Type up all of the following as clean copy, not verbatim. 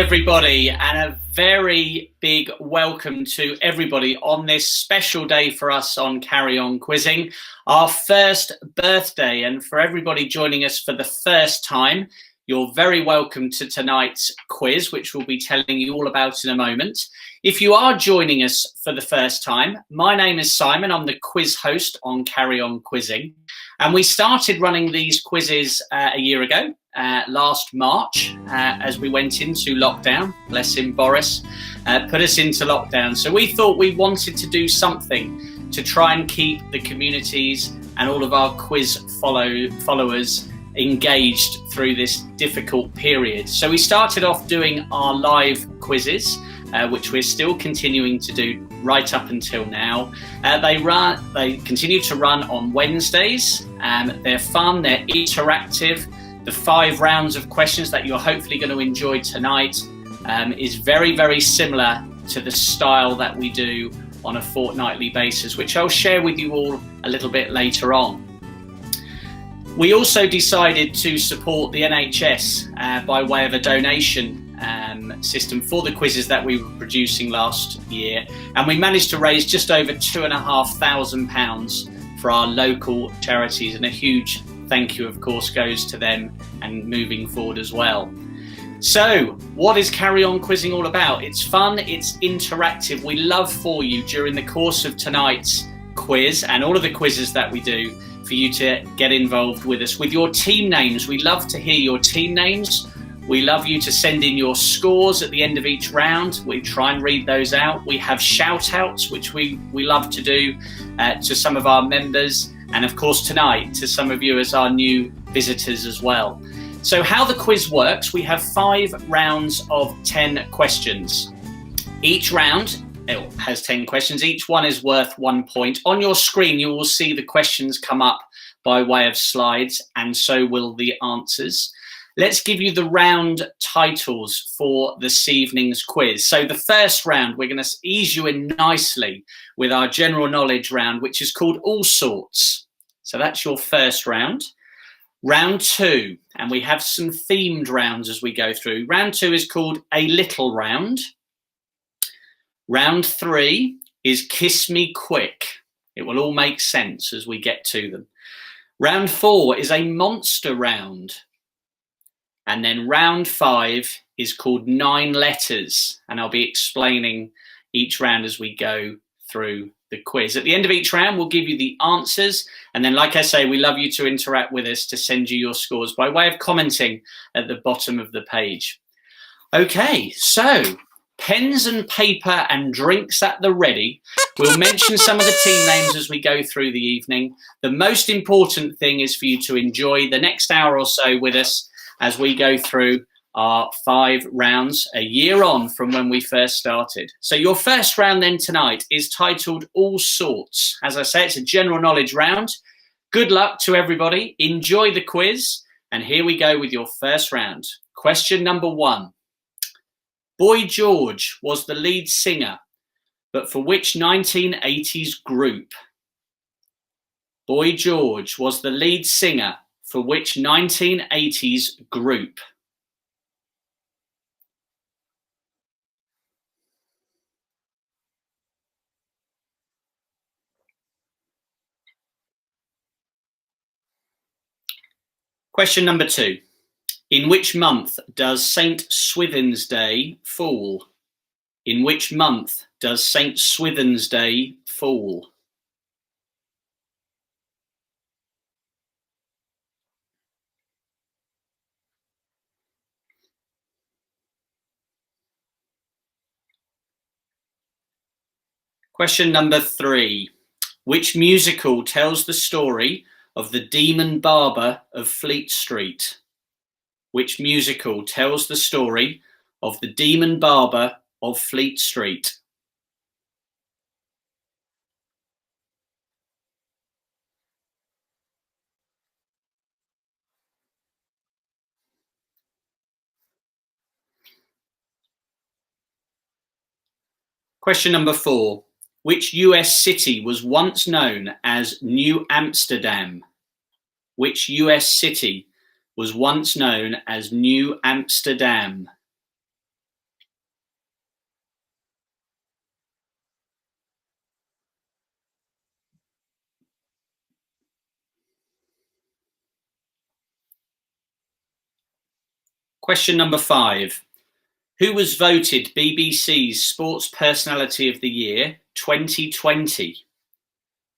everybody, and a very big welcome to everybody on this special day for us on Carry On Quizzing, our first birthday. And for everybody joining us for the first time, you're very welcome to tonight's quiz, which we'll be telling you all about in a moment. If you are joining us for the first time, my name is Simon. I'm the quiz host on Carry On Quizzing. And we started running these quizzes a year ago, last March, as we went into lockdown. Bless him, Boris, put us into lockdown. So we thought we wanted to do something to try and keep the communities and all of our quiz followers engaged through this difficult period. So we started off doing our live quizzes, which we're still continuing to do right up until now. They continue to run on Wednesdays. They're fun, they're interactive. The 5 rounds of questions that you're hopefully going to enjoy tonight is very, very similar to the style that we do on a fortnightly basis, which I'll share with you all a little bit later on. We also decided to support the NHS by way of a donation system for the quizzes that we were producing last year, and we managed to raise just over £2,500 for our local charities, and a huge thank you of course goes to them and moving forward as well. So what is Carry On Quizzing all about? It's fun, it's interactive. We love for you during the course of tonight's quiz and all of the quizzes that we do for you to get involved with us with your team names. We love to hear your team names. We love you to send in your scores at the end of each round. We try and read those out. We have shout outs, which we love to do to some of our members. And of course tonight to some of you as our new visitors as well. So how the quiz works, we have 5 rounds of 10 questions. Each round has 10 questions. Each one is worth 1 point. On your screen, you will see the questions come up by way of slides, and so will the answers. Let's give you the round titles for this evening's quiz. So the first round, we're going to ease you in nicely with our general knowledge round, which is called All Sorts. So that's your first round. Round 2, and we have some themed rounds as we go through. Round 2 is called A Little Round. Round 3 is Kiss Me Quick. It will all make sense as we get to them. Round 4 is a monster round. And then round 5 is called 9 letters. And I'll be explaining each round as we go through the quiz. At the end of each round, we'll give you the answers. And then, like I say, we love you to interact with us to send you your scores by way of commenting at the bottom of the page. Okay, so pens and paper and drinks at the ready. We'll mention some of the team names as we go through the evening. The most important thing is for you to enjoy the next hour or so with us as we go through our 5 rounds a year on from when we first started. So your first round then tonight is titled All Sorts. As I say, it's a general knowledge round. Good luck to everybody. Enjoy the quiz. And here we go with your first round. Question number 1. Boy George was the lead singer, but for which 1980s group? Boy George was the lead singer for which 1980s group? Question number 2. In which month does St. Swithin's Day fall? In which month does St. Swithin's Day fall? Question number 3. Which musical tells the story of the demon barber of Fleet Street? Which musical tells the story of the demon barber of Fleet Street? Question number 4. Which US city was once known as New Amsterdam? Which US city was once known as New Amsterdam? Question number 5. Who was voted BBC's Sports Personality of the Year 2020?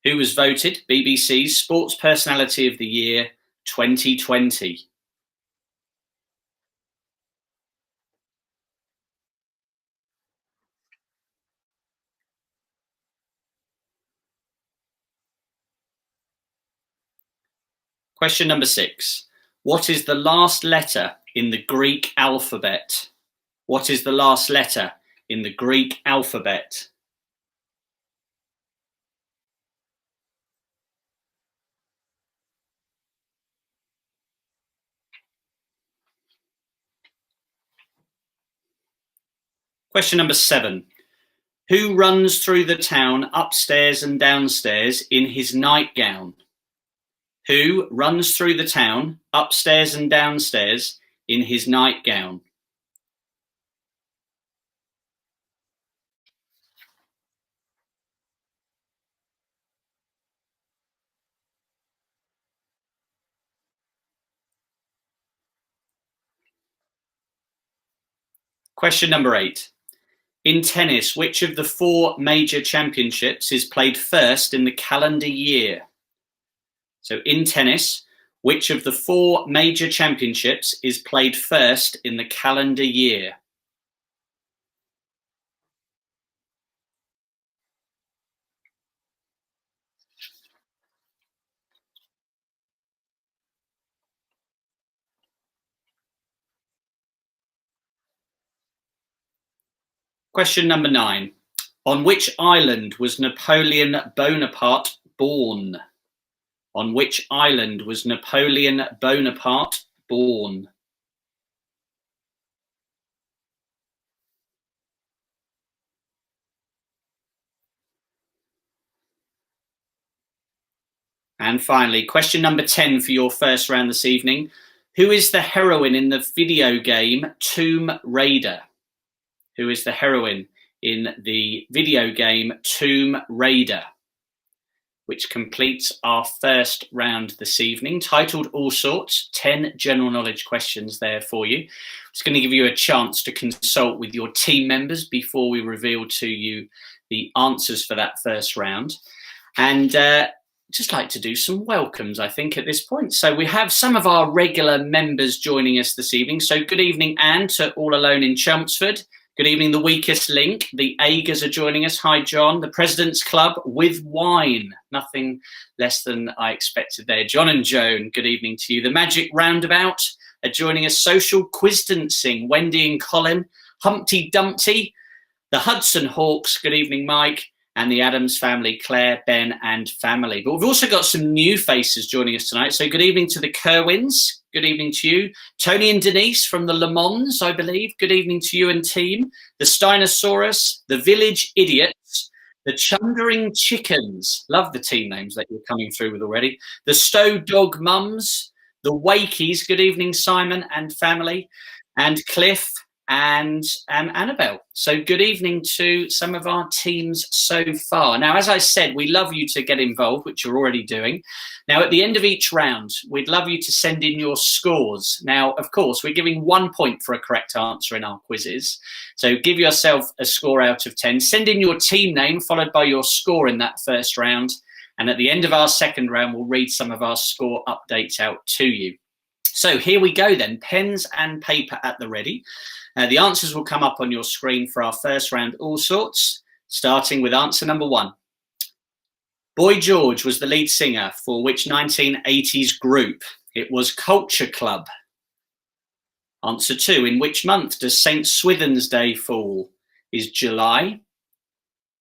Who was voted BBC's Sports Personality of the Year 2020? Question number 6. What is the last letter in the Greek alphabet? What is the last letter in the Greek alphabet? Question number 7. Who runs through the town upstairs and downstairs in his nightgown? Who runs through the town upstairs and downstairs in his nightgown? Question number 8. In tennis, which of the 4 major championships is played first in the calendar year? So in tennis, which of the 4 major championships is played first in the calendar year? Question number 9. On which island was Napoleon Bonaparte born? On which island was Napoleon Bonaparte born? And finally, question number 10 for your first round this evening. Who is the heroine in the video game Tomb Raider? Who is the heroine in the video game Tomb Raider? Which completes our first round this evening, titled All Sorts, 10 general knowledge questions there for you. It's going to give you a chance to consult with your team members before we reveal to you the answers for that first round. And just like to do some welcomes, I think, at this point. So we have some of our regular members joining us this evening. So good evening, Anne, to All Alone in Chelmsford. Good evening, The Weakest Link. The Agers are joining us. Hi, John. The President's Club with wine. Nothing less than I expected there. John and Joan, good evening to you. The Magic Roundabout are joining us. Social Quiz-dancing, Wendy and Colin. Humpty Dumpty. The Hudson Hawks, good evening, Mike. And the Adams family, Claire, Ben, and family. But we've also got some new faces joining us tonight. So good evening to the Kerwins. Good evening to you. Tony and Denise from the Le Mans, I believe. Good evening to you and team. The Steinosaurus, the Village Idiots, the Chundering Chickens. Love the team names that you're coming through with already. The Stow Dog Mums, the Wakeys. Good evening, Simon and family. And Cliff and Annabelle. So good evening to some of our teams so far. Now, as I said, we love you to get involved, which you're already doing. Now, at the end of each round, we'd love you to send in your scores. Now, of course, we're giving 1 point for a correct answer in our quizzes. So give yourself a score out of 10. Send in your team name, followed by your score in that first round. And at the end of our second round, we'll read some of our score updates out to you. So here we go then, pens and paper at the ready. The answers will come up on your screen for our first round, All Sorts, starting with answer number 1. Boy George was the lead singer for which 1980s group? It was Culture Club. Answer 2. In which month does St. Swithin's Day fall? Is July.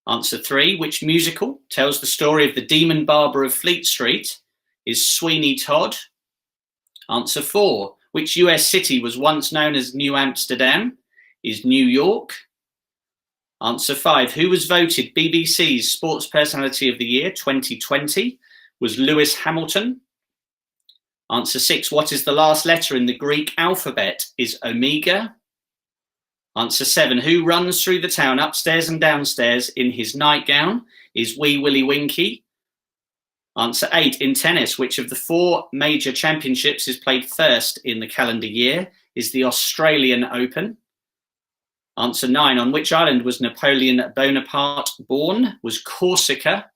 Answer 3. Which musical tells the story of the demon barber of Fleet Street? Is Sweeney Todd. Answer 4. Which US city was once known as New Amsterdam? Is New York. Answer 5. Who was voted BBC's Sports Personality of the Year 2020? Was Lewis Hamilton. Answer 6. What is the last letter in the Greek alphabet? Is omega. Answer 7. Who runs through the town upstairs and downstairs in his nightgown? Is Wee Willie Winky. Answer 8. In tennis, which of the 4 major championships is played first in the calendar year? is the Australian Open? Answer 9, on which island was Napoleon Bonaparte born? Was Corsica.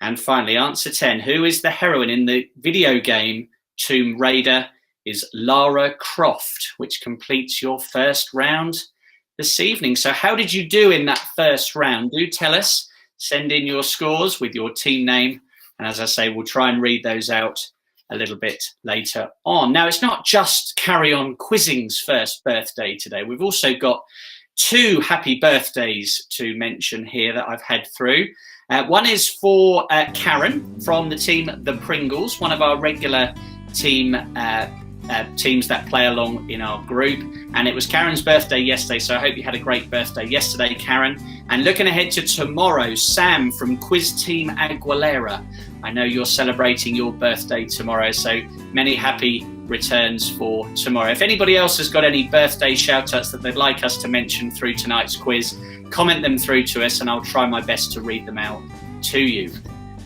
And finally, answer 10, who is the heroine in the video game Tomb Raider? Is Lara Croft, which completes your first round this evening. So how did you do in that first round? Do tell us. Send in your scores with your team name. And as I say, we'll try and read those out a little bit later on. Now, it's not just Carry On Quizzing's first birthday today. We've also got 2 happy birthdays to mention here that I've had through. One is for Karen from the team The Pringles, one of our regular teams that play along in our group. And it was Karen's birthday yesterday, so I hope you had a great birthday yesterday, Karen. And looking ahead to tomorrow, Sam from Quiz Team Aguilera. I know you're celebrating your birthday tomorrow, so many happy returns for tomorrow. If anybody else has got any birthday shout-outs that they'd like us to mention through tonight's quiz, comment them through to us and I'll try my best to read them out to you.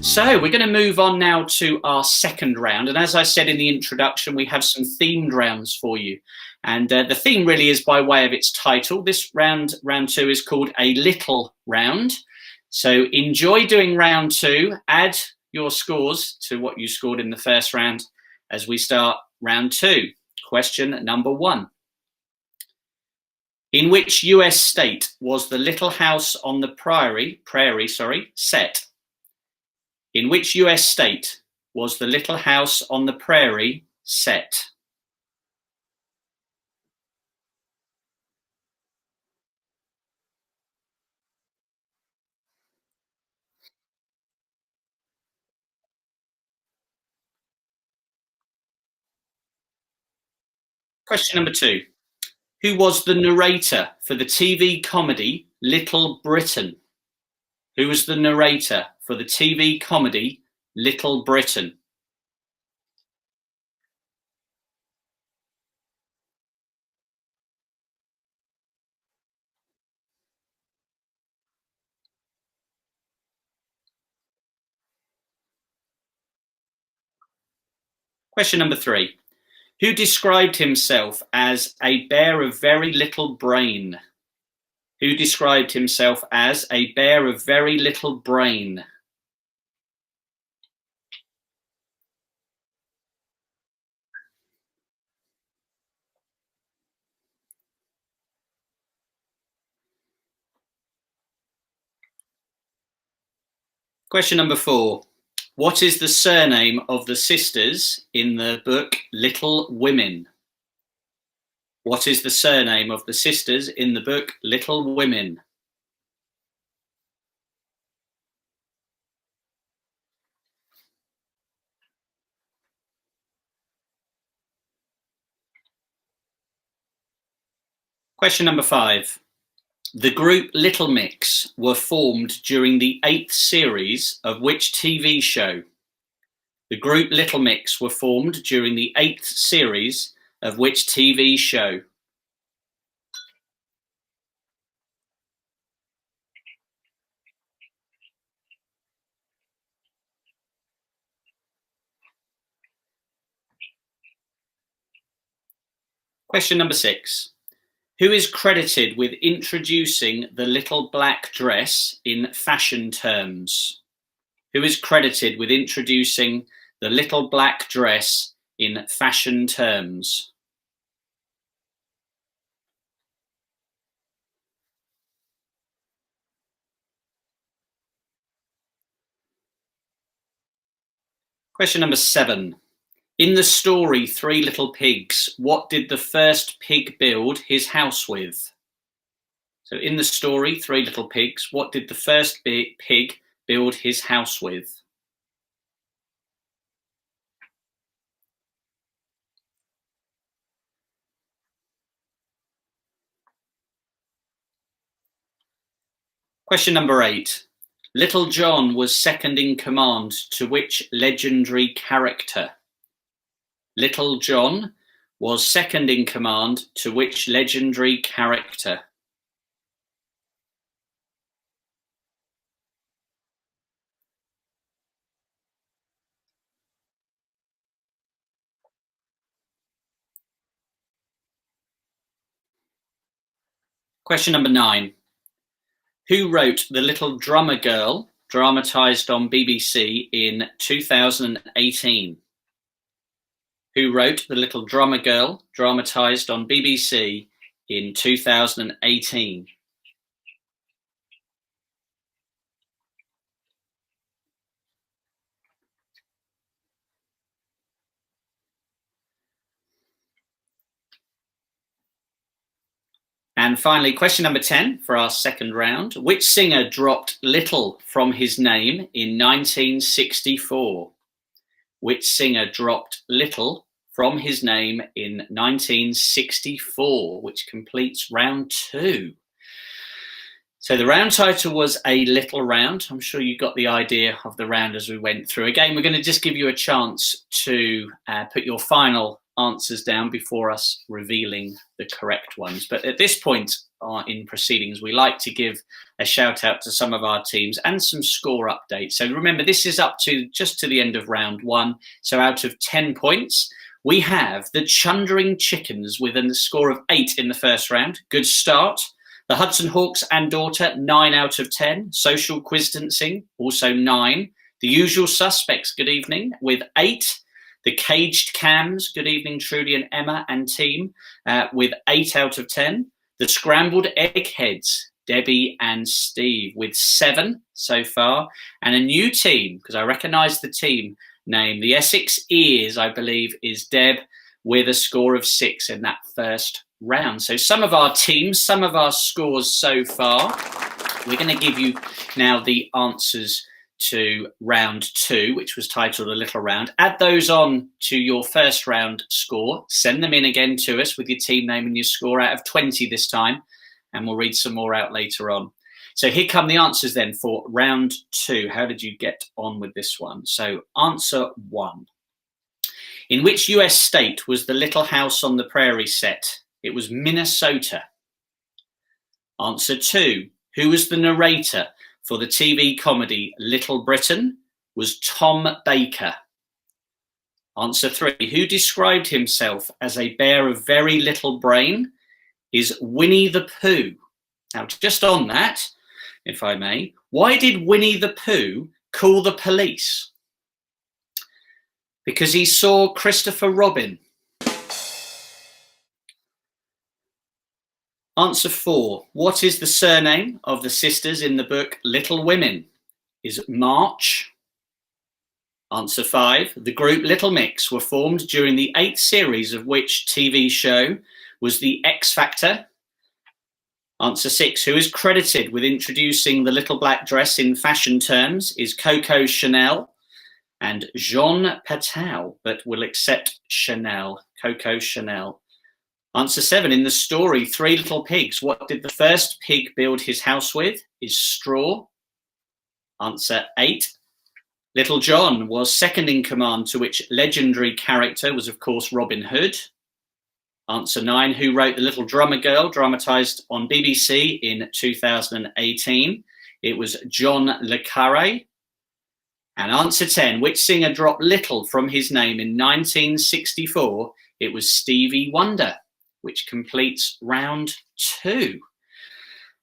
So we're going to move on now to our second round. And as I said in the introduction, we have some themed rounds for you. And the theme really is by way of its title. This round 2, is called A Little Round. So enjoy doing round 2. Add your scores to what you scored in the first round as we start round 2. Question number 1. In which US state was the Little House on the Prairie set? In which US state was the Little House on the Prairie set? Question number 2. Who was the narrator for the TV comedy Little Britain? Who was the narrator for the TV comedy Little Britain? Question number 3. Who described himself as a bear of very little brain? Who described himself as a bear of very little brain? Question number 4. What is the surname of the sisters in the book Little Women? What is the surname of the sisters in the book Little Women? Question number 5. The group Little Mix were formed during the 8th series of which TV show? The group Little Mix were formed during the 8th series of which TV show? Question number 6. Who is credited with introducing the little black dress in fashion terms? Who is credited with introducing the little black dress in fashion terms? Question number 7. In the story Three Little Pigs, what did the first pig build his house with? So in the story Three Little Pigs, what did the first pig build his house with? Question number 8. Little John was second in command to which legendary character? Little John was second in command to which legendary character? Question number 9. Who wrote The Little Drummer Girl, dramatised on BBC in 2018? Who wrote The Little Drummer Girl, dramatised on BBC in 2018? And finally, question number 10 for our second round. Which singer dropped little from his name in 1964? Which singer dropped little from his name in 1964, which completes round 2? So the round title was A Little Round. I'm sure you got the idea of the round as we went through. Again, we're going to just give you a chance to put your final answers down before us revealing the correct ones. But at this point in proceedings, we like to give a shout out to some of our teams and some score updates. So remember, this is up to just to the end of round 1. So out of 10 points, we have the Chundering Chickens with a score of 8 in the first round. Good start. The Hudson Hawks and Daughter, 9 out of 10. Social Quistancing, also 9. The Usual Suspects, good evening, with 8. The Caged Cams, good evening, Trudy and Emma and team, with 8 out of 10. The Scrambled Eggheads, Debbie and Steve, with 7 so far. And a new team, because I recognise the team name, the Essex Ears, I believe, is Deb, with a score of 6 in that first round. So some of our teams, some of our scores so far. We're going to give you now the answers to round 2, which was titled A Little Round. Add those on to your first round score. Send them in again to us with your team name and your score out of 20 this time, and we'll read some more out later on. So here come the answers then for round 2. How did you get on with this one? So answer 1. In which US state was the Little House on the Prairie set? It was Minnesota. Answer 2. Who was the narrator for the TV comedy Little Britain? Was Tom Baker. Answer 3. Who described himself as a bear of very little brain? Is Winnie the Pooh. Now, just on that, if I may, why did Winnie the Pooh call the police? Because he saw Christopher Robin. Answer 4. What is the surname of the sisters in the book Little Women? Is March. Answer 5. The group Little Mix were formed during the 8th series of which TV show was The X Factor? Answer 6. Who is credited with introducing the little black dress in fashion terms? Is Coco Chanel and Jean Patel, but will accept Chanel, Coco Chanel. Answer 7. In the story, Three Little Pigs, what did the first pig build his house with? Is straw. Answer 8. Little John was second in command to which legendary character was, of course, Robin Hood. Answer 9. Who wrote The Little Drummer Girl, dramatised on BBC in 2018? It was John le Carré. And answer 10. Which singer dropped little from his name in 1964? It was Stevie Wonder, which completes round 2.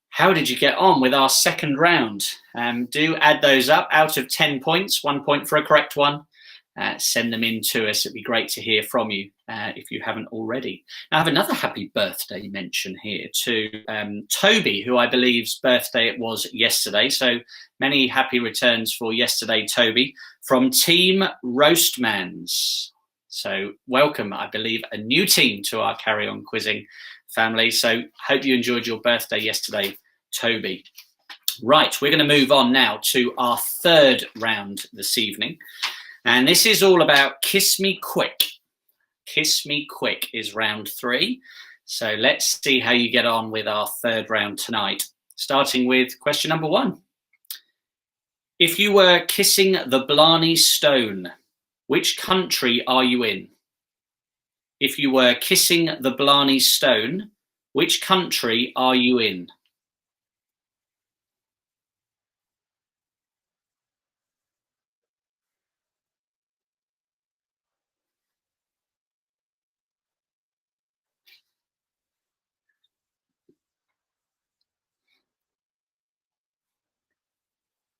How did you get on with our second round? Do add those up. Out of 10 points, 1 point for a correct one. Send them in to us. It'd be great to hear from you if you haven't already. Now, I have another happy birthday mention here to Toby, who I believe's birthday it was yesterday. So many happy returns for yesterday, Toby, from Team Roastmans. So welcome, I believe, a new team to our Carry On Quizzing family. So hope you enjoyed your birthday yesterday, Toby. Right, we're going to move on now to our third round this evening. And this is all about Kiss Me Quick. Kiss Me Quick is round 3. So let's see how you get on with our third round tonight. Starting with question number 1. If you were kissing the Blarney Stone, which country are you in? If you were kissing the Blarney Stone, which country are you in?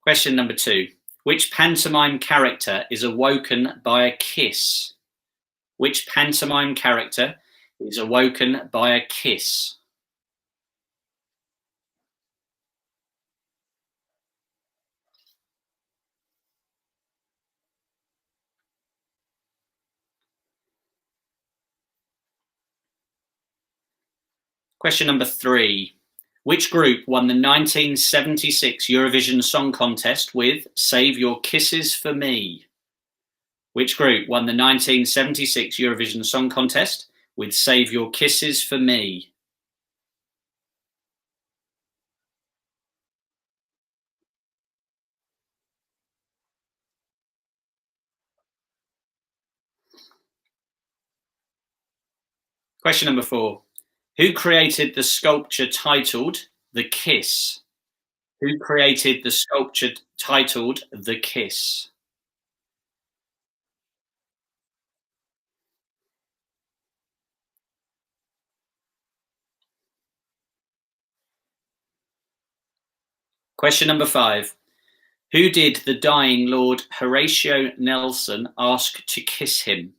Question number 2. Which pantomime character is awoken by a kiss? Which pantomime character is awoken by a kiss? Question number 3. Which group won the 1976 Eurovision Song Contest with Save Your Kisses for Me? Which group won the 1976 Eurovision Song Contest with Save Your Kisses for Me? Question number 4. Who created the sculpture titled The Kiss? Who created the sculpture titled The Kiss? Question number 5. Who did the dying Lord Horatio Nelson ask to kiss him?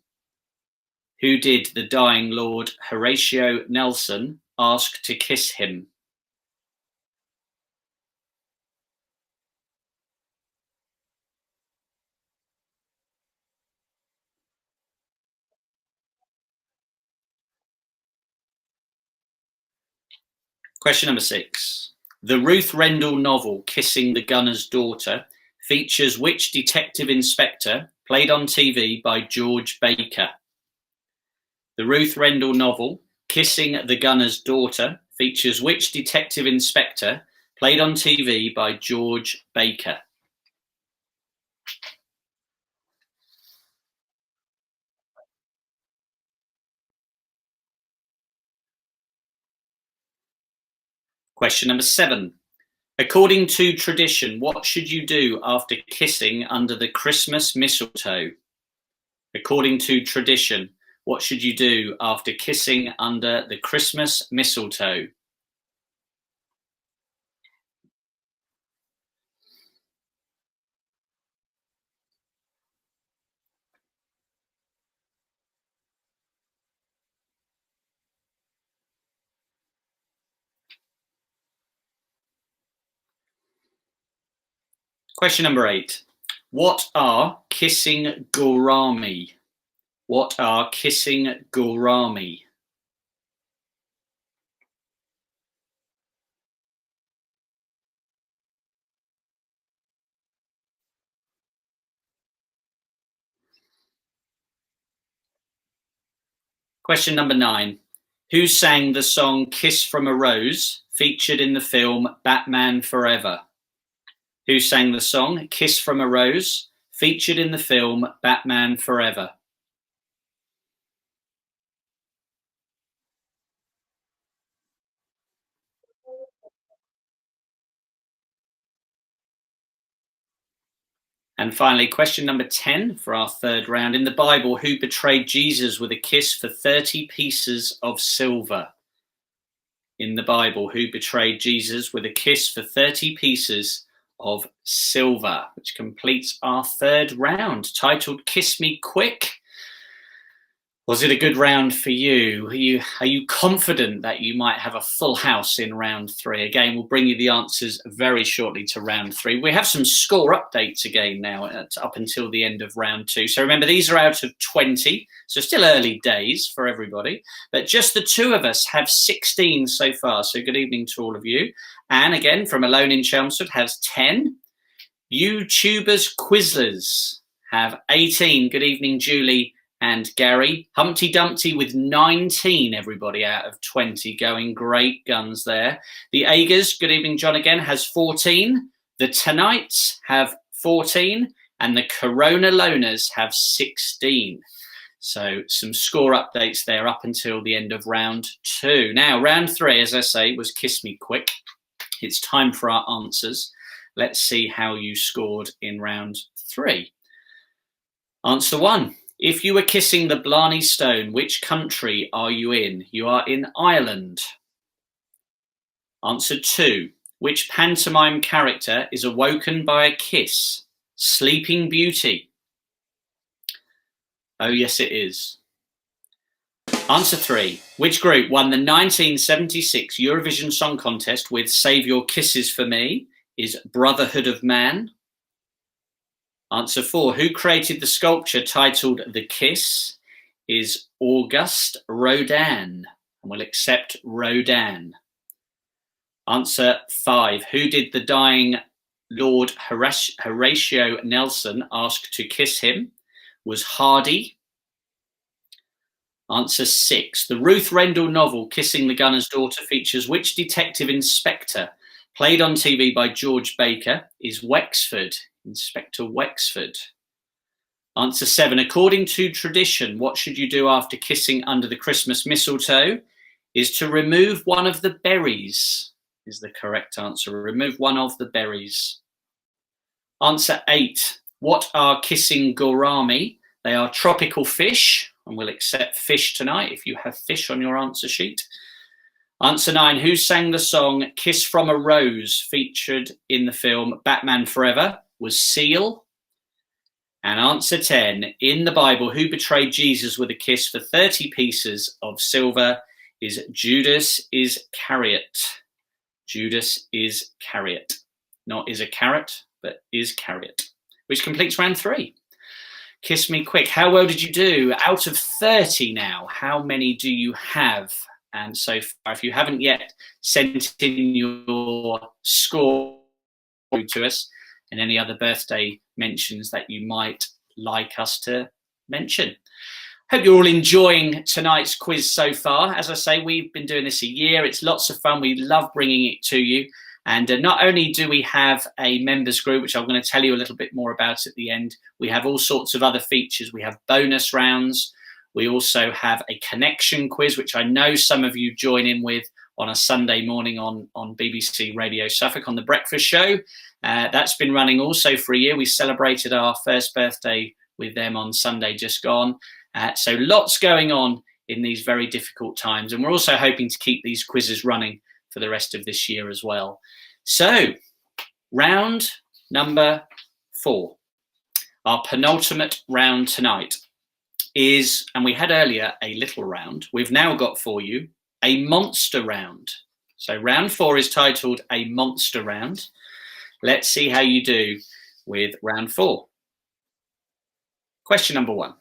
Who did the dying Lord Horatio Nelson ask to kiss him? Question number 6. The Ruth Rendell novel Kissing the Gunner's Daughter features which detective inspector played on TV by George Baker? The Ruth Rendell novel Kissing the Gunner's Daughter features which detective inspector played on TV by George Baker? Question number 7. According to tradition, what should you do after kissing under the Christmas mistletoe? According to tradition, what should you do after kissing under the Christmas mistletoe? Question number 8. What are kissing gourami? What are kissing gourami? Question number 9. Who sang the song Kiss from a Rose featured in the film Batman Forever? Who sang the song Kiss from a Rose featured in the film Batman Forever? And finally, question number 10 for our third round. In the Bible, who betrayed Jesus with a kiss for 30 pieces of silver? In the Bible, who betrayed Jesus with a kiss for 30 pieces of silver, which completes our third round, titled Kiss Me Quick. Was it a good round for you? Are you confident that you might have a full house in round 3? Again, we'll bring you the answers very shortly to round 3. We have some score updates again now up until the end of round 2. So remember, these are out of 20, so still early days for everybody. But just the two of us have 16 so far. So good evening to all of you. Anne, again, from Alone in Chelmsford, has 10. YouTubers Quizlers have 18. Good evening, Julie and Gary. Humpty Dumpty with 19, everybody, out of 20, going great guns there. The Agers, good evening, John, again, has 14. The Tonights have 14. And the Corona Loners have 16. So some score updates there up until the end of round 2. Now, round 3, as I say, was Kiss Me Quick. It's time for our answers. Let's see how you scored in round 3. Answer 1. If you were kissing the Blarney Stone, which country are you in? You are in Ireland. Answer 2. which pantomime character is awoken by a kiss? Sleeping Beauty. Oh, yes, it is. Answer 3. Which group won the 1976 Eurovision Song Contest with Save Your Kisses for Me? Is Brotherhood of Man. Answer 4. Who created the sculpture titled The Kiss? Is Auguste Rodin. And we'll accept Rodin. Answer 5. Who did the dying Lord Horatio Nelson ask to kiss him? Was Hardy. Answer 6. The Ruth Rendell novel Kissing the Gunner's Daughter features which detective inspector, played on TV by George Baker? Is Wexford. Inspector Wexford. Answer 7. According to tradition, what should you do after kissing under the Christmas mistletoe? Is to remove one of the berries. Is the correct answer. Remove one of the berries. Answer 8. What are kissing gourami? They are tropical fish, and we'll accept fish tonight if you have fish on your answer sheet. Answer 9. Who sang the song Kiss from a Rose featured in the film Batman Forever? Was Seal. And answer 10. In the Bible, who betrayed Jesus with a kiss for 30 pieces of silver? Is Judas Iscariot. Judas Iscariot. Not is a carrot, but Iscariot. Which completes round 3. Kiss me quick. How well did you do? Out of 30 now, how many do you have? And so far, if you haven't yet sent in your score to us and any other birthday mentions that you might like us to mention. Hope you're all enjoying tonight's quiz so far. As I say, we've been doing this a year. It's lots of fun. We love bringing it to you. And not only do we have a members group, which I'm going to tell you a little bit more about at the end, we have all sorts of other features. We have bonus rounds. We also have a connection quiz, which I know some of you join in with on a Sunday morning on BBC Radio Suffolk on the breakfast show. That's been running also for a year. We celebrated our first birthday with them on Sunday just gone. So lots going on in these very difficult times. And we're also hoping to keep these quizzes running for the rest of this year as well. So, round number 4, our penultimate round tonight is, and we had earlier a little round, we've now got for you a monster round. So round 4 is titled a monster round. Let's see how you do with round 4. Question number 1.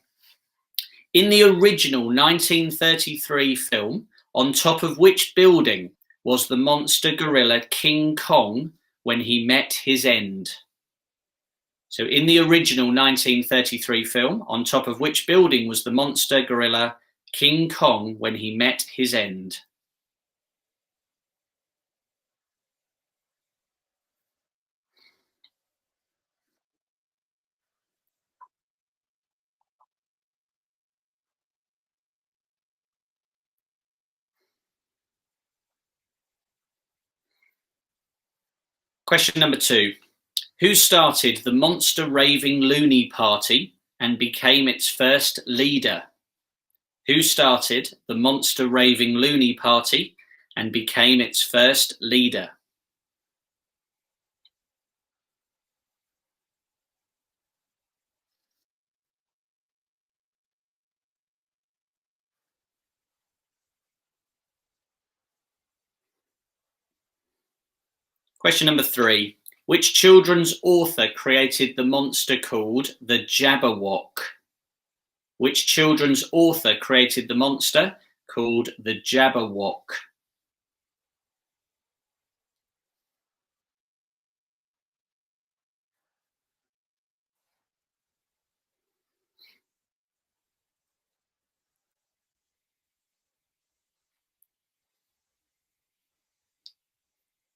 In the original 1933 film, on top of which building was the monster gorilla King Kong when he met his end? So in the original 1933 film, on top of which building was the monster gorilla King Kong when he met his end? Question number 2. Who started the Monster Raving Loony Party and became its first leader? Who started the Monster Raving Loony Party and became its first leader? Question number 3. Which children's author created the monster called the Jabberwock? Which children's author created the monster called the Jabberwock?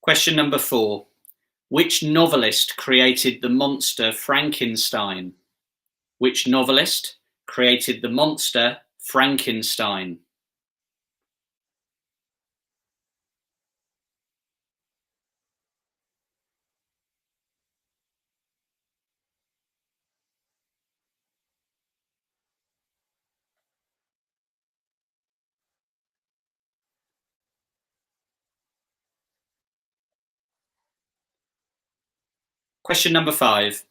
Question number 4. Which novelist created the monster Frankenstein? Which novelist created the monster Frankenstein? Question number 5.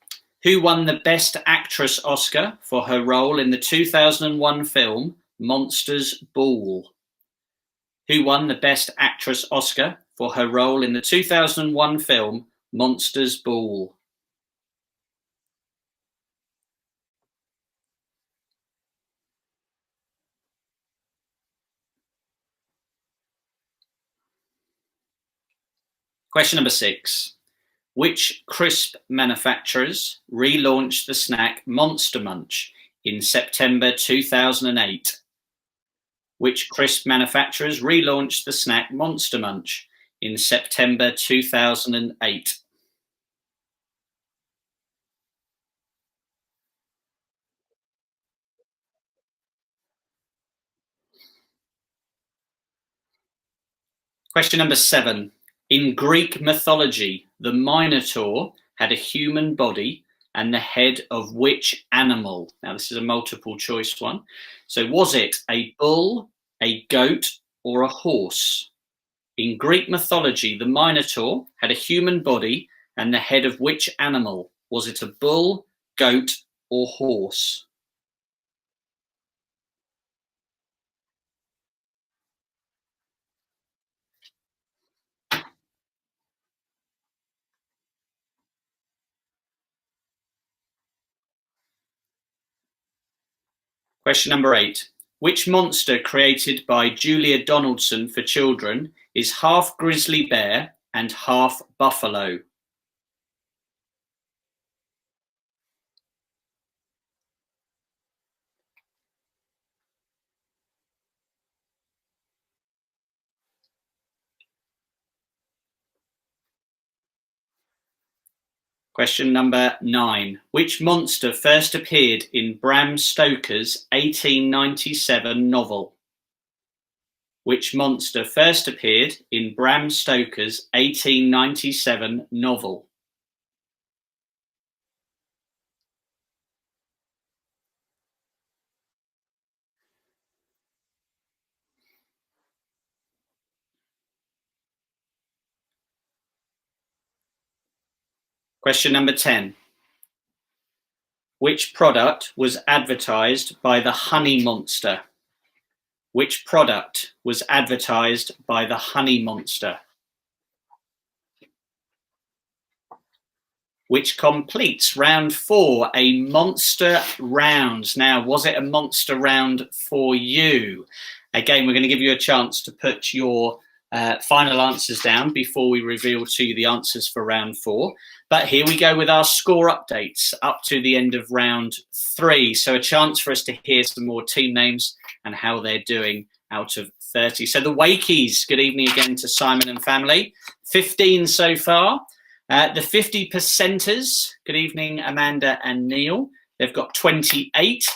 Who won the Best Actress Oscar for her role in the 2001 film Monsters Ball? Who won the Best Actress Oscar for her role in the 2001 film Monsters Ball? Question number 6. Which crisp manufacturers relaunched the snack Monster Munch in September 2008? Which crisp manufacturers relaunched the snack Monster Munch in September 2008? Question number 7. In Greek mythology, the Minotaur had a human body and the head of which animal? Now, this is a multiple choice one. So was it a bull, a goat, or a horse? In Greek mythology, the Minotaur had a human body and the head of which animal? Was it a bull, goat, or horse? Question number 8. Which monster created by Julia Donaldson for children is half grizzly bear and half buffalo? Question number 9. Which monster first appeared in Bram Stoker's 1897 novel? Which monster first appeared in Bram Stoker's 1897 novel? Question number 10. Which product was advertised by the Honey Monster? Which product was advertised by the Honey Monster? Which completes round 4, a monster round. Now, was it a monster round for you? Again, we're going to give you a chance to put your final answers down before we reveal to you the answers for round 4. But here we go with our score updates up to the end of round 3. So a chance for us to hear some more team names and how they're doing out of 30. So the Wakeys, good evening again to Simon and family. 15 so far. The 50 percenters, good evening, Amanda and Neil. They've got 28.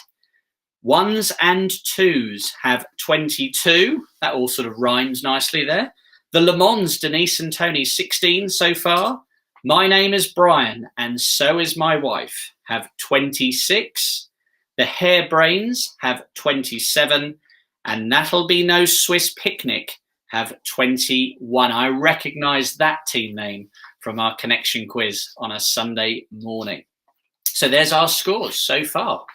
Ones and twos have 22. That all sort of rhymes nicely there. The Le Mans, Denise and Tony, 16 so far. My name is Brian, and so is my wife, have 26. The Harebrains have 27. And That'll Be No Swiss Picnic have 21. I recognise that team name from our connection quiz on a Sunday morning. So there's our scores so far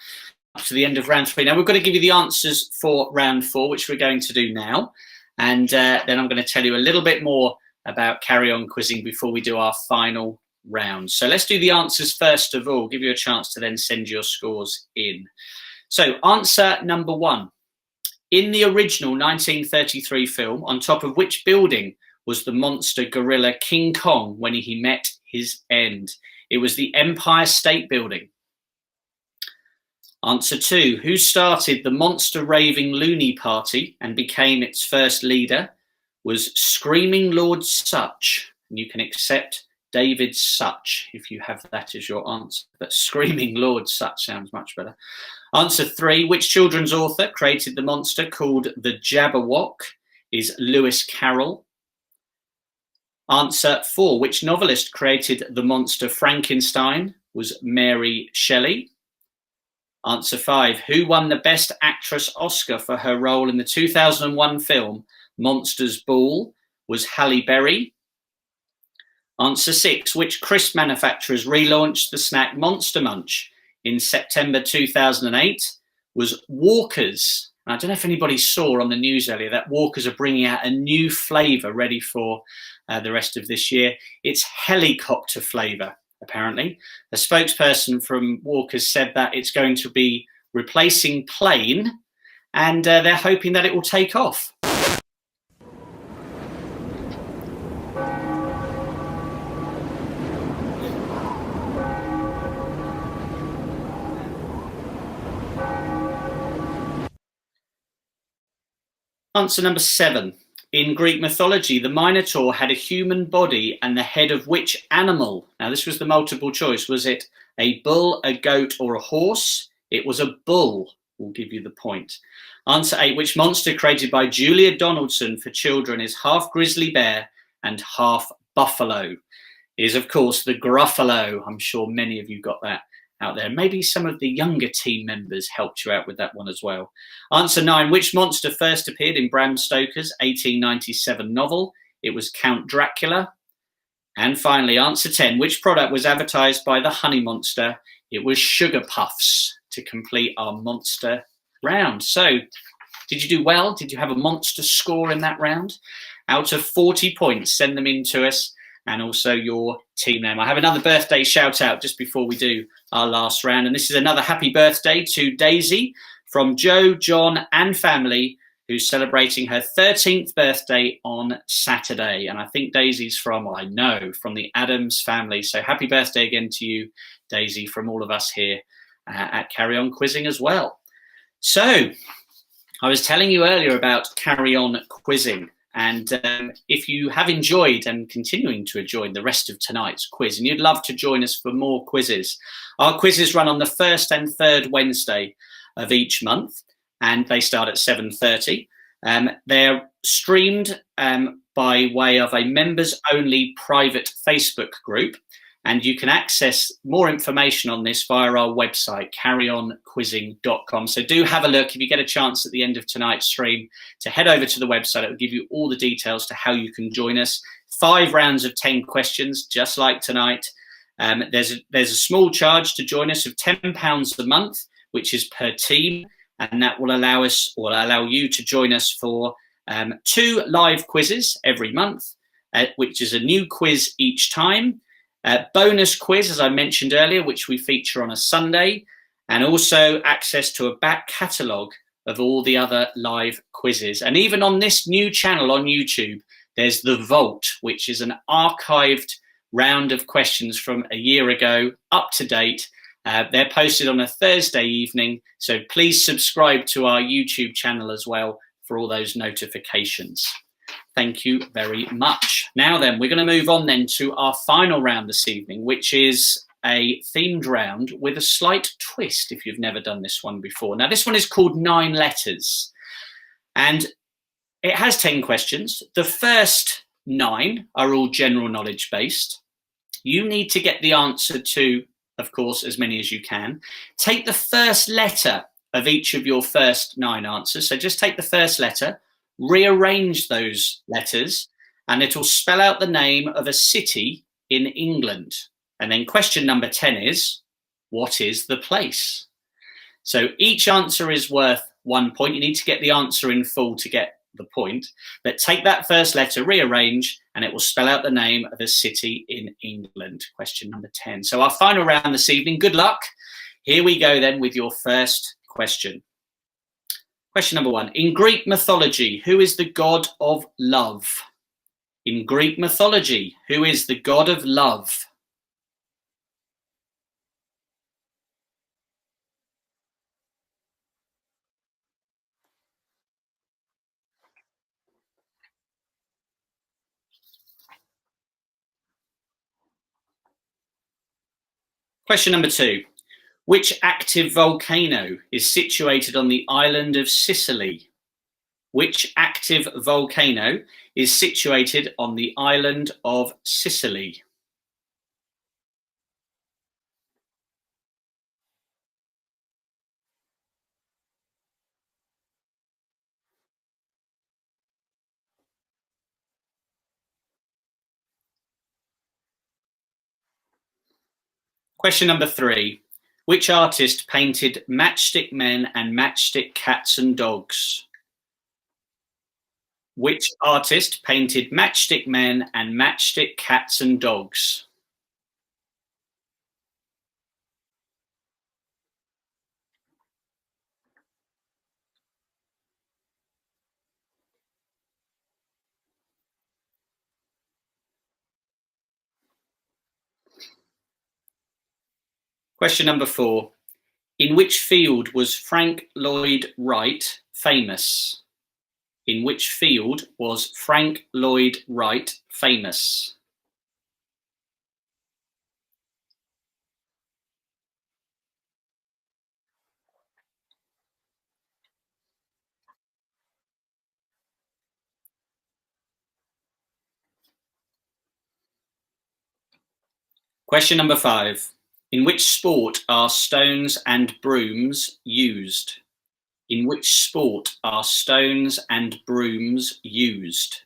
up to the end of round 3. Now we've got to give you the answers for round 4, which we're going to do now. And then I'm going to tell you a little bit more about Carry On Quizzing before we do our final round. So let's do the answers first of all, give you a chance to then send your scores in. So answer number 1. In the original 1933 film, on top of which building was the monster gorilla King Kong when he met his end? It was the Empire State Building. Answer 2. Who started the Monster Raving Loony Party and became its first leader? Was Screaming Lord Sutch. And you can accept David Such if you have that as your answer. But Screaming Lord Sutch sounds much better. Answer 3. Which children's author created the monster called the Jabberwock? Is Lewis Carroll. Answer 4. Which novelist created the monster Frankenstein? Was Mary Shelley. Answer 5. Who won the Best Actress Oscar for her role in the 2001 film Monsters Ball? Was Halle Berry. Answer 6. Which crisp manufacturers relaunched the snack Monster Munch in September 2008? Was Walker's. I don't know if anybody saw on the news earlier that Walker's are bringing out a new flavour ready for the rest of this year. It's helicopter flavour, apparently. A spokesperson from Walker's said that it's going to be replacing plain, and they're hoping that it will take off. Answer number 7. In Greek mythology, the Minotaur had a human body and the head of which animal? Now, this was the multiple choice. Was it a bull, a goat, or a horse? It was a bull. We'll give you the point. Answer 8. Which monster created by Julia Donaldson for children is half grizzly bear and half buffalo? It is, of course, the Gruffalo. I'm sure many of you got that out there. Maybe some of the younger team members helped you out with that one as well. Answer 9. Which monster first appeared in Bram Stoker's 1897 novel? It was Count Dracula. And finally, answer 10. Which product was advertised by the Honey Monster? It was Sugar Puffs, to complete our monster round. So, did you do well? Did you have a monster score in that round? Out of 40 points, send them in to us, and also your team name. I have another birthday shout out just before we do our last round. And this is another happy birthday to Daisy from Joe, John and family, who's celebrating her 13th birthday on Saturday. And I think Daisy's from the Adams family. So happy birthday again to you, Daisy, from all of us here at Carry On Quizzing as well. So I was telling you earlier about Carry On Quizzing. And if you have enjoyed and continuing to enjoy the rest of tonight's quiz, and you'd love to join us for more quizzes, our quizzes run on the first and third Wednesday of each month, and they start at 7:30. They're streamed by way of a members-only private Facebook group, and you can access more information on this via our website, carryonquizzing.com. So do have a look if you get a chance at the end of tonight's stream to head over to the website. It will give you all the details to how you can join us. 5 rounds of 10 questions, just like tonight. There's a small charge to join us of £10 a month, which is per team, and that will allow you to join us for 2 live quizzes every month, which is a new quiz each time. Bonus quiz, as I mentioned earlier, which we feature on a Sunday, and also access to a back catalogue of all the other live quizzes. And even on this new channel on YouTube, there's The Vault, which is an archived round of questions from a year ago, up to date. They're posted on a Thursday evening, so please subscribe to our YouTube channel as well for all those notifications. Thank you very much. Now then, we're going to move on then to our final round this evening, which is a themed round with a slight twist if you've never done this one before. Now, this one is called 9 Letters, and it has 10 questions. The first 9 are all general knowledge based. You need to get the answer to, of course, as many as you can. Take the first letter of each of your first 9 answers. So just take the first letter, rearrange those letters, and it'll spell out the name of a city in England. And then question number 10 is, what is the place? So each answer is worth 1 point. You need to get the answer in full to get the point. But take that first letter, rearrange, and it will spell out the name of a city in England. Question number 10. So our final round this evening. Good luck. Here we go then with your first question. Question number 1. In Greek mythology, who is the god of love? In Greek mythology, who is the god of love? Question number 2. Which active volcano is situated on the island of Sicily? Which active volcano is situated on the island of Sicily? Question number 3. Which artist painted matchstick men and matchstick cats and dogs? Which artist painted matchstick men and matchstick cats and dogs? Question number 4. In which field was Frank Lloyd Wright famous? In which field was Frank Lloyd Wright famous? Question number 5. In which sport are stones and brooms used? In which sport are stones and brooms used?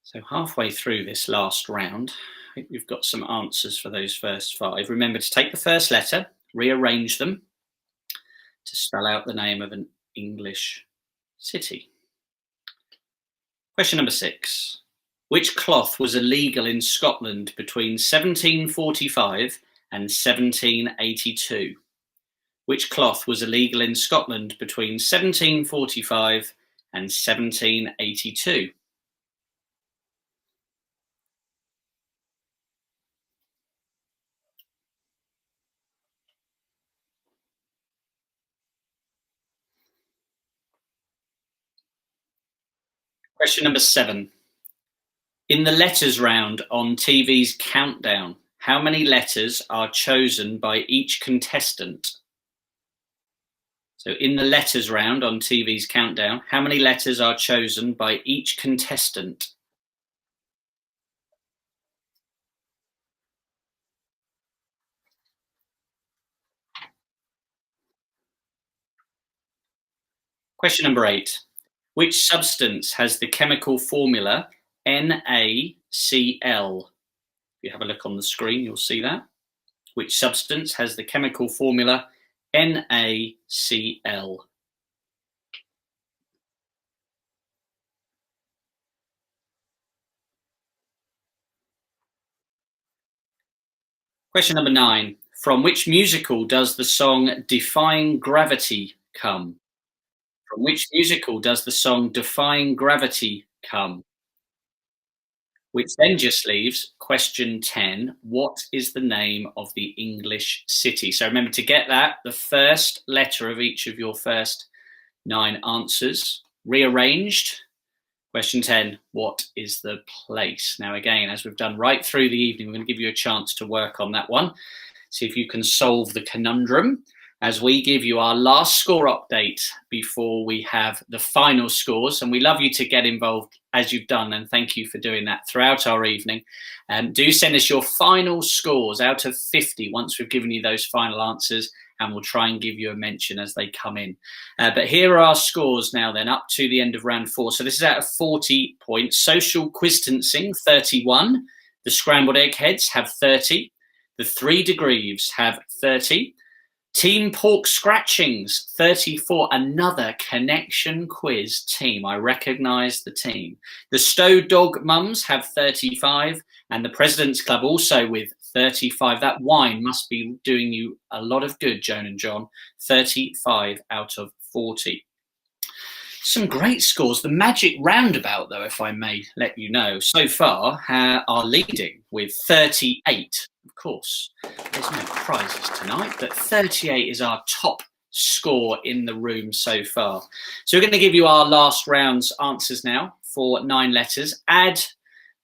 So halfway through this last round, I think we've got some answers for those first 5. Remember to take the first letter, rearrange them to spell out the name of an English city. Question number 6. Which cloth was illegal in Scotland between 1745 and 1782? Which cloth was illegal in Scotland between 1745 and 1782? Question number 7. In the letters round on TV's Countdown, how many letters are chosen by each contestant? So in the letters round on TV's Countdown, how many letters are chosen by each contestant? Question number 8. Which substance has the chemical formula NaCl? If you have a look on the screen, you'll see that. Which substance has the chemical formula NaCl? Question number 9. From which musical does the song Defying Gravity come? From which musical does the song Defying Gravity come? Which then just leaves question 10. What is the name of the English city? So remember to get that, the first letter of each of your first 9 answers, rearranged. Question 10, what is the place? Now again, as we've done right through the evening, we're going to give you a chance to work on that one. See if you can solve the conundrum as we give you our last score update before we have the final scores. And we love you to get involved as you've done, and thank you for doing that throughout our evening. Do send us your final scores out of 50 once we've given you those final answers, and we'll try and give you a mention as they come in. But here are our scores now then, up to the end of round 4. So this is out of 40 points. Social quistancing, 31. The scrambled eggheads have 30. The 3 degrees have 30. Team Pork Scratchings, 34. Another connection quiz team. I recognise the team. The Stow Dog Mums have 35. And the President's Club also with 35. That wine must be doing you a lot of good, Joan and John. 35 out of 40. Some great scores. The Magic Roundabout, though, if I may let you know, so far are leading with 38. Of course, there's no prizes tonight, but 38 is our top score in the room so far. So we're going to give you our last round's answers now for 9 letters. Add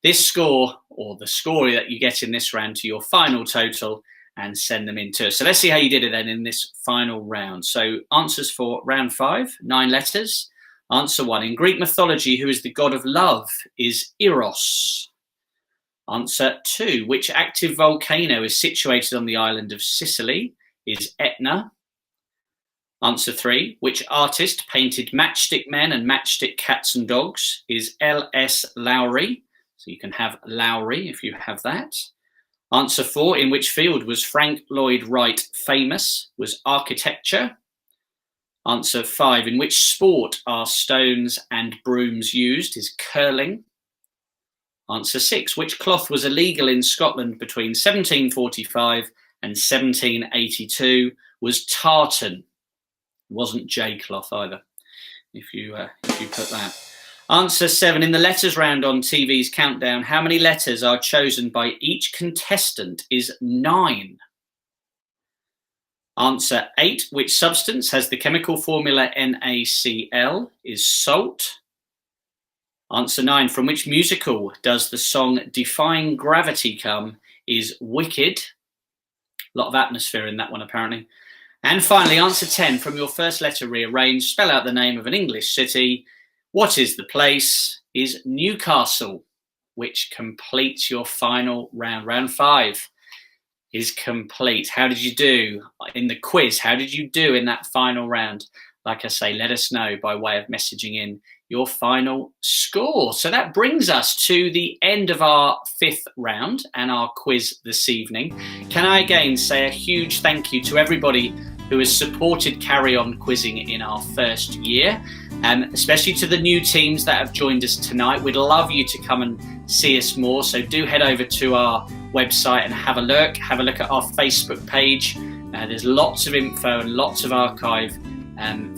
this score, or the score that you get in this round, to your final total and send them in to us. So let's see how you did it then in this final round. So answers for round 5, 9 letters. Answer 1. In Greek mythology, who is the god of love is Eros? Answer 2. Which active volcano is situated on the island of Sicily is Etna? Answer 3. Which artist painted matchstick men and matchstick cats and dogs is L.S. Lowry? So you can have Lowry if you have that. Answer 4, in which field was Frank Lloyd Wright famous? Was architecture. Answer 5, in which sport are stones and brooms used? Is curling. Answer 6, which cloth was illegal in Scotland between 1745 and 1782? Was tartan. It wasn't J cloth either, if you put that. Answer 7, in the letters round on TV's Countdown, how many letters are chosen by each contestant? Is 9. Answer 8, which substance has the chemical formula NaCl? Is salt. Answer 9, from which musical does the song Defying Gravity come? Is Wicked. A lot of atmosphere in that one, apparently. And finally, answer 10, from your first letter rearranged, spell out the name of an English city. What is the place? Is Newcastle, which completes your final round. Round 5 is complete. How did you do in the quiz? How did you do in that final round? Like I say, let us know by way of messaging in your final score. So that brings us to the end of our 5th round and our quiz this evening. Can I again say a huge thank you to everybody who has supported Carry On Quizzing in our first year, especially to the new teams that have joined us tonight. We'd love you to come and see us more, so do head over to our website and have a look at our Facebook page. There's lots of info and lots of archive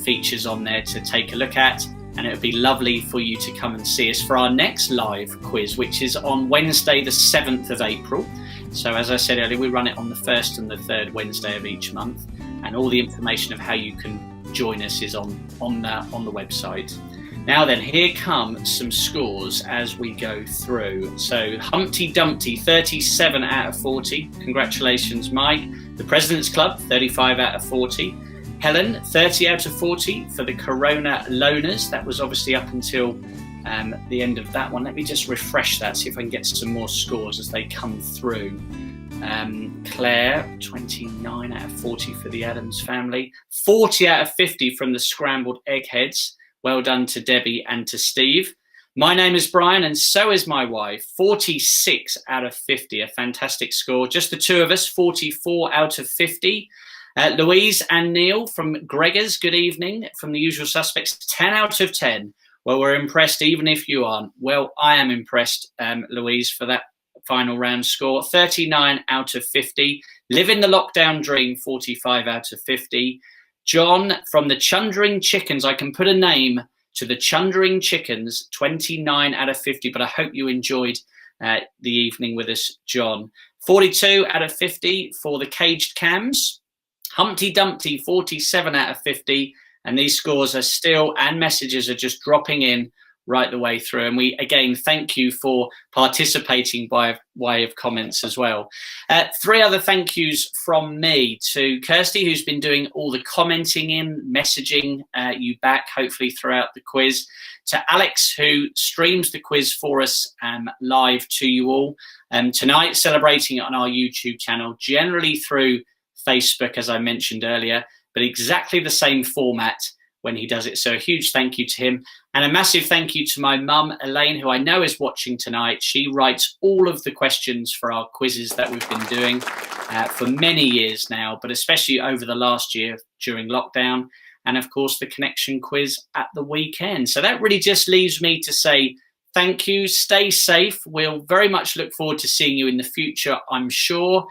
features on there to take a look at, and it would be lovely for you to come and see us for our next live quiz, which is on Wednesday the 7th of April. So as I said earlier, we run it on the 1st and the 3rd Wednesday of each month, and all the information of how you can join us is on the website. Now then, here come some scores as we go through. So Humpty Dumpty, 37 out of 40. Congratulations, Mike. The President's Club, 35 out of 40. Helen, 30 out of 40 for the Corona Loaners. That was obviously up until the end of that one. Let me just refresh that, see if I can get some more scores as they come through. Claire, 29 out of 40 for the Adams family. 40 out of 50 from the Scrambled Eggheads. Well done to Debbie and to Steve. My name is Brian, and so is my wife. 46 out of 50, a fantastic score. Just the two of us, 44 out of 50. Louise and Neil from Gregor's, good evening. From the Usual Suspects, 10 out of 10. Well, we're impressed, even if you aren't. Well, I am impressed, Louise, for that final round score. 39 out of 50. Living the Lockdown Dream, 45 out of 50. John from the Chundering Chickens, I can put a name to the Chundering Chickens, 29 out of 50, but I hope you enjoyed the evening with us, John. 42 out of 50 for the Caged Cams. Humpty Dumpty, 47 out of 50, and these scores are still, and messages are just dropping in right the way through. And we, again, thank you for participating by way of comments as well. 3 other thank yous from me to Kirsty, who's been doing all the commenting in, messaging you back, hopefully throughout the quiz. To Alex, who streams the quiz for us live to you all. Tonight, celebrating it on our YouTube channel, generally through Facebook, as I mentioned earlier, but exactly the same format when he does it. So a huge thank you to him, and a massive thank you to my mum, Elaine, who I know is watching tonight. She writes all of the questions for our quizzes that we've been doing for many years now, but especially over the last year during lockdown, and of course the connection quiz at the weekend. So that really just leaves me to say thank you, stay safe. We'll very much look forward to seeing you in the future, I'm sure.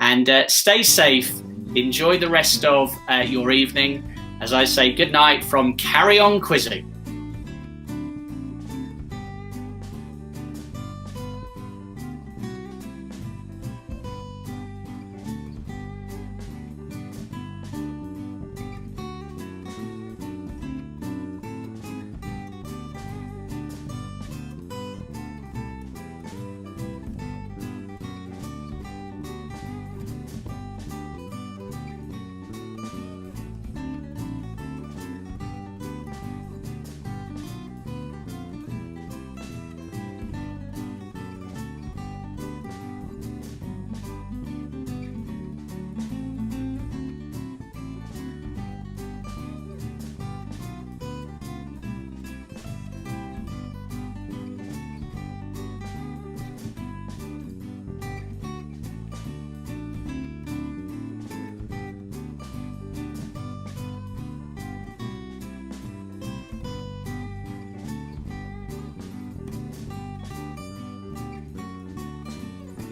And stay safe, enjoy the rest of your evening. As I say, good night from Carry On Quizzing.